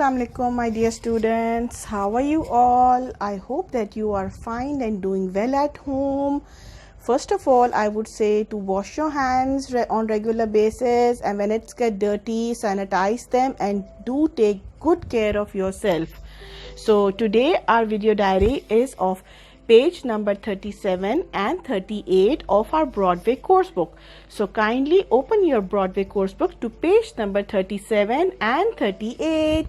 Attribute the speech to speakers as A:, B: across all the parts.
A: Assalamu alaikum, my dear students. How are you all? I hope that you are fine and doing well at home. First of all, I would say to wash your hands on regular basis, and when it's get dirty, sanitize them and do take good care of yourself. So today our video diary is of page number 37 and 38 of our Broadway course book. So kindly open your Broadway course book to page number 37 and 38.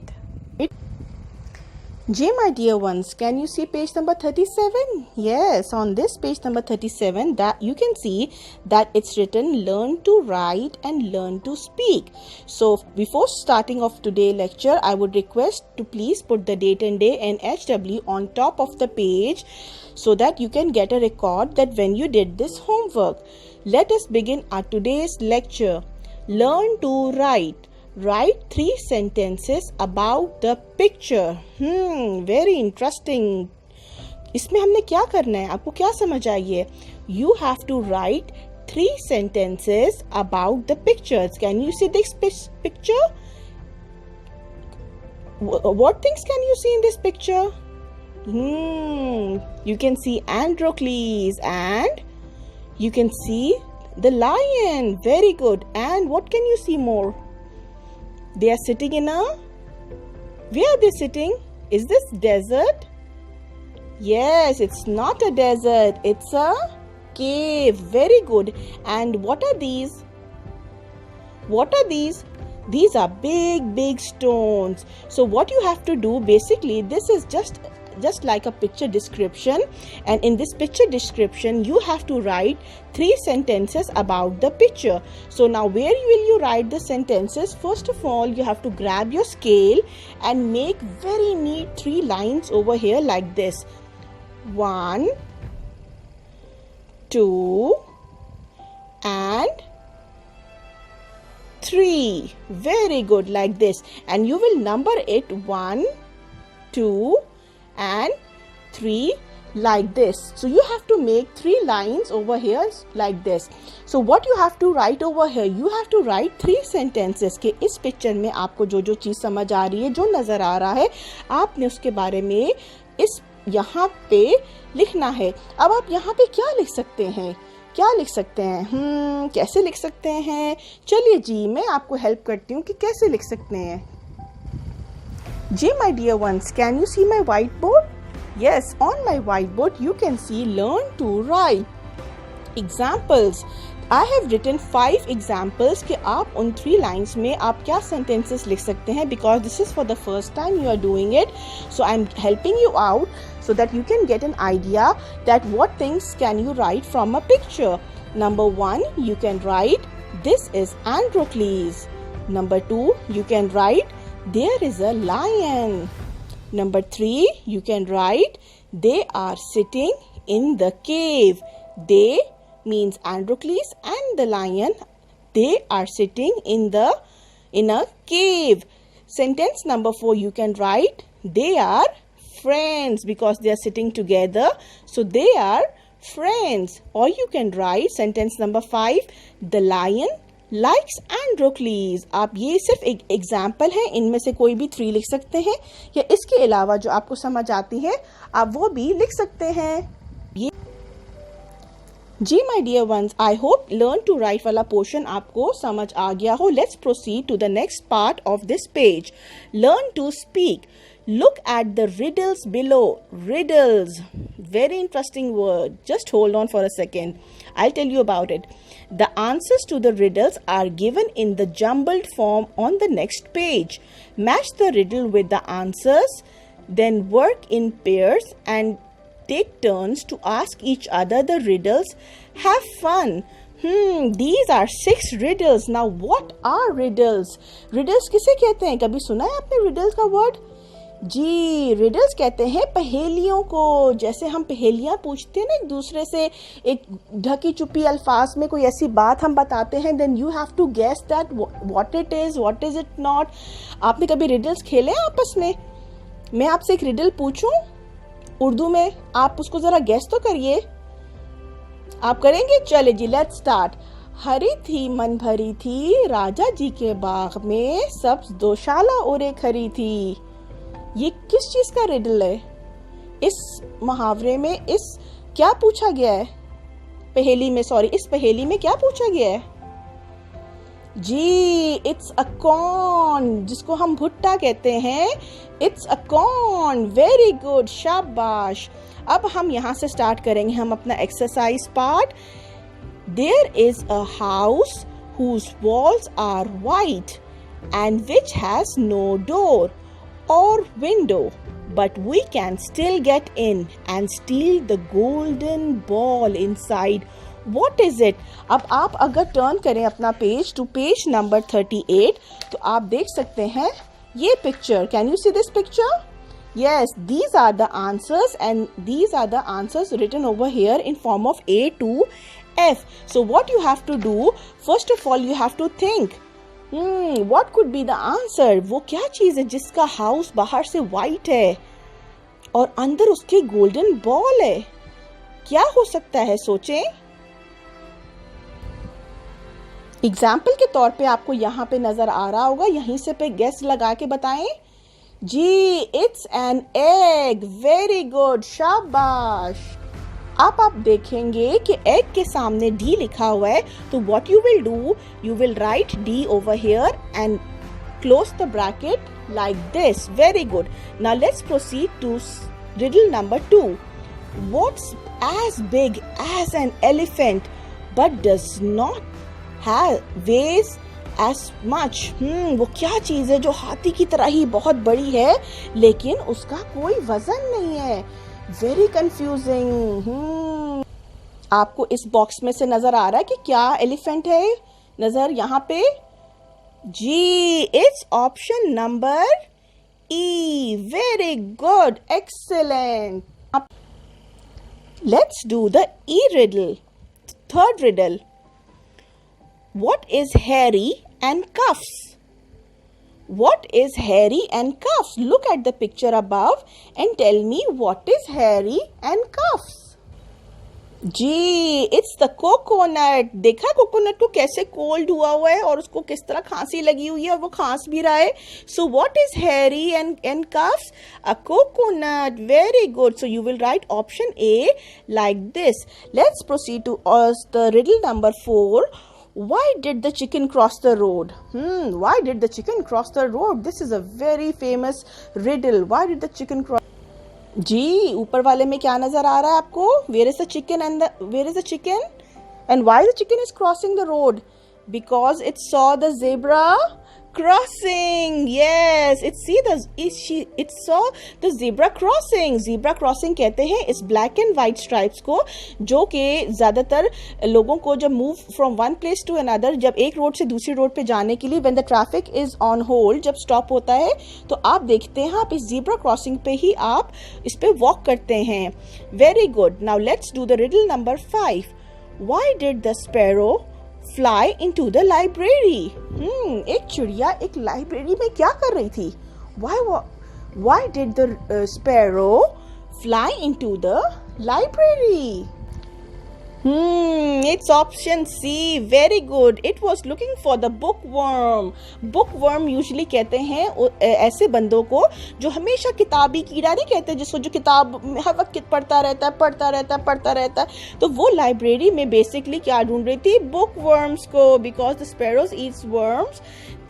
A: My dear ones, can you see page number 37? Yes, on this page number 37 that you can see that it's written learn to write and learn to speak. So before starting of today's lecture, I would request to please put the date and day and HW on top of the page so that you can get a record that when you did this homework. Let us begin our today's lecture. Learn to write. Write 3 sentences about the picture. Very interesting. इसमें हमने क्या करना है, आपको क्या समझ आई है? You have to write 3 sentences about the pictures. Can you see this picture? What things can you see in this picture? You can see Androcles and you can see the lion. Very good. And what can you see more? They are sitting in a... Where are they sitting? Is this desert? Yes, it's not a desert. It's a cave. Very good. And what are these? What are these? These are big stones. So what you have to do, basically, this is just like a picture description, and in this picture description you have to write 3 sentences about the picture. So now where will you write the sentences? First of all, you have to grab your scale and make very neat 3 lines over here like this. 1, 2 and 3. Very good, like this, and you will number it 1, 2 and 3 like this. So you have to make 3 lines over here like this. So what you have to write over here, you have to write 3 sentences के इस picture में आपको जो चीज समझ आ रही है, जो नजर आ रहा है, आपने उसके बारे में इस यहाँ पे लिखना है. अब आप यहाँ पे क्या लिख सकते हैं? क्या लिख सकते हैं? कैसे लिख सकते हैं? चलिए जी, मैं आपको हेल्प करती हूँ कि कैसे लिख सकते हैं. My dear ones, can you see my whiteboard? Yes, on my whiteboard you can see learn to write. Examples. I have written 5 examples कि आप उन 3 lines में आप क्या sentences लिख सकते हैं, because this is for the first time you are doing it. So I am helping you out so that you can get an idea that what things can you write from a picture. Number 1, you can write this is Androcles. Number 2, you can write there is a lion. Number 3, you can write they are sitting in the cave. They means Androcles and the lion. They are sitting in a cave. Sentence number 4, you can write they are friends because they are sitting together. So they are friends. Or you can write sentence number 5, the lion likes Androcles. आप ये सिर्फ एक example है, इनमें से कोई भी 3 लिख सकते हैं, या इसके अलावा जो आपको समझ आती है आप वो भी लिख सकते हैं. My dear ones, I hope learn to write वाला पोर्शन आपको समझ आ गया हो. Let's proceed to the next part of this page. Learn to speak. Look at the riddles below. Riddles. Very interesting word. Just hold on for a second. I'll tell you about it. The answers to the riddles are given in the jumbled form on the next page. Match the riddle with the answers, then work in pairs and take turns to ask each other the riddles. Have fun. These are 6 riddles. Now what are riddles? Riddles किसे कहते हैं? कभी सुना है आपने riddles का word? जी, riddles कहते हैं पहेलियों को. जैसे हम पहेलियां पूछते हैं ना एक दूसरे से, एक ढकी चुपी अल्फाज में कोई ऐसी बात हम बताते हैं, then you have to guess that what it is not. आपने कभी रिडल्स खेले आपस में? मैं आपसे एक रिडल पूछूं उर्दू में, आप उसको जरा गेस तो करिए. आप करेंगे? चले जी, लेट्स स्टार्ट. हरी थी मन भरी थी, राजा जी के बाग में सब्ज दोशाला ओरे खरी थी। ये किस चीज का रिडल है? इस मुहावरे में इस क्या पूछा गया है? इस पहेली में क्या पूछा गया है? जी, इट्स अ कॉर्न, जिसको हम भुट्टा कहते हैं। It's a corn. Very good, शाबाश। अब हम यहाँ से स्टार्ट करेंगे हम अपना exercise part. There is a house whose walls are white and which has no door or window, but we can still get in and steal the golden ball inside. What is it? अब आप अगर turn करें अपना page to page number 38 तो आप देख सकते हैं ये picture. Can you see this picture? Yes, these are the answers and these are the answers written over here in form of A to F. So what you have to do, first of all you have to think, what could be the answer? वो क्या चीज है जिसका house बाहर से white है और अंदर उसके गोल्डन बॉल है? क्या हो सकता है? सोचें. एग्जाम्पल के तौर पे आपको यहाँ पे नजर आ रहा होगा, यहीं से पे गेस लगा के बताएं. जी, it's an egg. Very good, शाबाश. आप देखेंगे कि एग के सामने डी लिखा हुआ है, तो what you will do, you will write D over here and close the bracket like this. Very good. Now let's proceed to riddle number 2. What's as big as an elephant but does not weighs as much? वो क्या चीज है जो हाथी की तरह ही बहुत बड़ी है लेकिन उसका कोई वजन नहीं है? Very confusing. आपको इस बॉक्स में से नजर आ रहा है कि क्या एलिफेंट है? नजर यहाँ पे. जी, it's option number E. Very good, excellent. Let's do the E riddle. Third riddle. What is hairy and cuffs? What is hairy and cuffs? Look at the picture above and tell me what is hairy and cuffs. जी, it's the coconut. देखा coconut को कैसे cold हुआ है और उसको किस तरह खांसी लगी हुई है और वो खांस भी रहा है. So what is hairy and cuffs? A coconut. Very good. So you will write option A like this. Let's proceed to the riddle number 4. Why did the chicken cross the road? Why did the chicken cross the road? This is a very famous riddle. Why did the chicken cross? जी, ऊपर वाले में क्या नजर आ रहा है आपको? Where is the chicken and why the chicken is crossing the road? Because it saw the zebra crossing. Yes, it saw the zebra crossing. Zebra crossing कहते हैं इस black and white stripes को, जो कि ज्यादातर लोगों को जब move from one place to another, जब एक रोड से दूसरी रोड पे जाने के लिए when the traffic is on hold, जब stop होता है तो आप देखते हैं आप इस zebra crossing पे ही आप इस पे walk करते हैं. Very good. Now let's do the riddle number 5. Why did the sparrow fly into the library? एक चिड़िया एक लाइब्रेरी में क्या कर रही थी? Why did the sparrow fly into the library? It's option C. Very good. It was looking for the bookworm. Bookworm usually कहते हैं ऐसे बंदों को जो हमेशा किताबी कीड़ा नहीं कहते, जिसको जो किताब हर वक्त पढ़ता रहता है. तो वो लाइब्रेरी में बेसिकली क्या ढूंढ रही थी? bookworms को. Because the sparrows eats worms,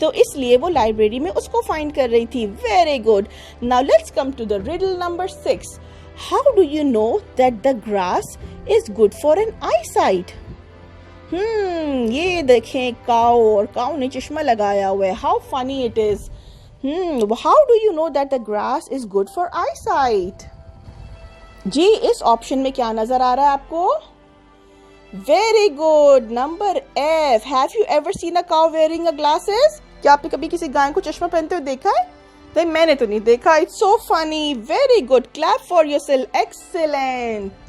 A: तो इसलिए वो लाइब्रेरी में उसको फाइंड कर रही थी. Very good. Now let's come to the riddle number 6. How do you know that the grass is good for an eyesight? ये देखें काऊ, और काऊ ने चश्मा लगाया हुआ है. How funny it is. How do you know that the grass is good for eyesight? जी, इस option में क्या नजर आ रहा है आपको? Very good. Number F. Have you ever seen a cow wearing a glasses? क्या आपने कभी किसी गाय को चश्मा पहनते हुए देखा है? नहीं, मैंने तो नहीं देखा. It's so funny. Very good. Clap for yourself. Excellent.